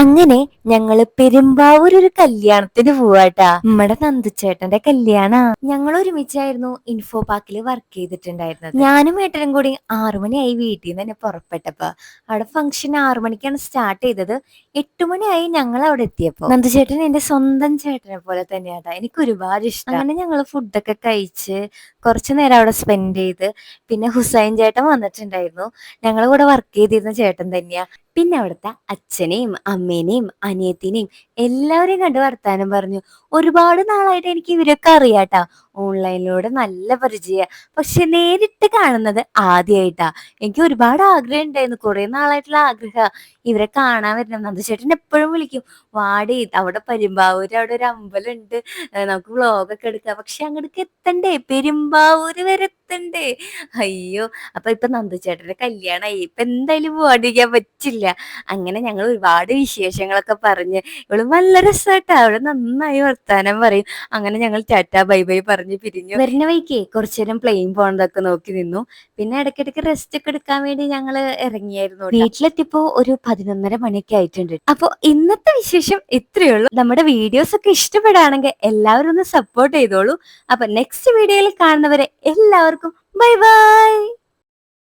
അങ്ങനെ ഞങ്ങള് പെരുമ്പാവൂർ ഒരു കല്യാണത്തിന് പോവാട്ടാ. നമ്മടെ നന്ദുച്ചേട്ടന്റെ കല്യാണ. ഞങ്ങൾ ഒരുമിച്ചായിരുന്നു ഇൻഫോ പാർക്കിൽ വർക്ക് ചെയ്തിട്ടുണ്ടായിരുന്നത്. ഞാനും ഏട്ടനും കൂടി 6 മണിയായി വീട്ടിൽ നിന്ന് തന്നെ പുറപ്പെട്ടപ്പോ. അവിടെ ഫംഗ്ഷൻ 6 മണിക്കാണ് സ്റ്റാർട്ട് ചെയ്തത്. 8 മണിയായി ഞങ്ങൾ അവിടെ എത്തിയപ്പോ. നന്ദുചേട്ടൻ എന്റെ സ്വന്തം ചേട്ടനെ പോലെ തന്നെയാട്ടാ. എനിക്ക് ഒരുപാട് ഇഷ്ടം. അങ്ങനെ ഞങ്ങൾ ഫുഡൊക്കെ കഴിച്ച് കുറച്ചു നേരം അവിടെ സ്പെൻഡ് ചെയ്ത് പിന്നെ ഹുസൈൻ ചേട്ടൻ വന്നിട്ടുണ്ടായിരുന്നു. ഞങ്ങളെ കൂടെ വർക്ക് ചെയ്തിരുന്ന ചേട്ടൻ തന്നെയാ. പിന്നെ അവിടുത്തെ അച്ഛനെയും അമ്മേനെയും അനിയത്തിനെയും എല്ലാവരെയും കണ്ട് വർത്താനം പറഞ്ഞു. ഒരുപാട് നാളായിട്ട് എനിക്ക് ഇവരൊക്കെ അറിയാട്ടാ. ഓൺലൈനിലൂടെ നല്ല പരിചയ, പക്ഷെ നേരിട്ട് കാണുന്നത് ആദ്യമായിട്ടാ. എനിക്ക് ഒരുപാട് ആഗ്രഹം ഉണ്ടായിരുന്നു, കുറെ നാളായിട്ടുള്ള ആഗ്രഹ ഇവരെ കാണാൻ വരണം. നന്ദുചേട്ടൻ എപ്പോഴും വിളിക്കും, വാടി അവിടെ പെരുമ്പാവൂര് അവിടെ ഒരു അമ്പലം ഉണ്ട്, നമുക്ക് വ്ളോഗൊക്കെ എടുക്കാം. പക്ഷെ അങ്ങോട്ടേക്ക് എത്തണ്ടേ, പെരുമ്പാവൂര് വരെ എത്തണ്ടേ. അയ്യോ, ഇപ്പൊ നന്ദുചേട്ടന്റെ കല്യാണമായി, ഇപ്പൊ എന്തായാലും പോവാണ്ടിരിക്കാൻ പറ്റില്ല. അങ്ങനെ ഞങ്ങൾ ഒരുപാട് വിശേഷങ്ങളൊക്കെ പറഞ്ഞ്, ഇവള് നല്ല രസാട്ടാ, അവള് നന്നായി വർത്താനം പറയും. അങ്ങനെ ഞങ്ങൾ ടാറ്റാ ബൈ ബൈ പറഞ്ഞ് പിരിഞ്ഞു. വരുന്ന വഴിക്കേ കുറച്ചു നേരം പ്ലെയിൻ പോണതൊക്കെ നോക്കി നിന്നു. പിന്നെ ഇടയ്ക്കിടയ്ക്ക് റെസ്റ്റ് ഒക്കെ എടുക്കാൻ വേണ്ടി ഞങ്ങൾ ഇറങ്ങിയായിരുന്നു. വീട്ടിലെത്തിയപ്പോ ഒരു 11:30 മണിയൊക്കെ ആയിട്ടുണ്ട്. അപ്പൊ ഇന്നത്തെ വിശേഷം ഇത്രയേ ഉള്ളൂ. നമ്മുടെ വീഡിയോസ് ഒക്കെ ഇഷ്ടപ്പെടുകയാണെങ്കിൽ എല്ലാവരും ഒന്ന് സപ്പോർട്ട് ചെയ്തോളൂ. അപ്പൊ നെക്സ്റ്റ് വീഡിയോയിൽ കാണുന്നവരെ എല്ലാവർക്കും ബൈ ബൈ.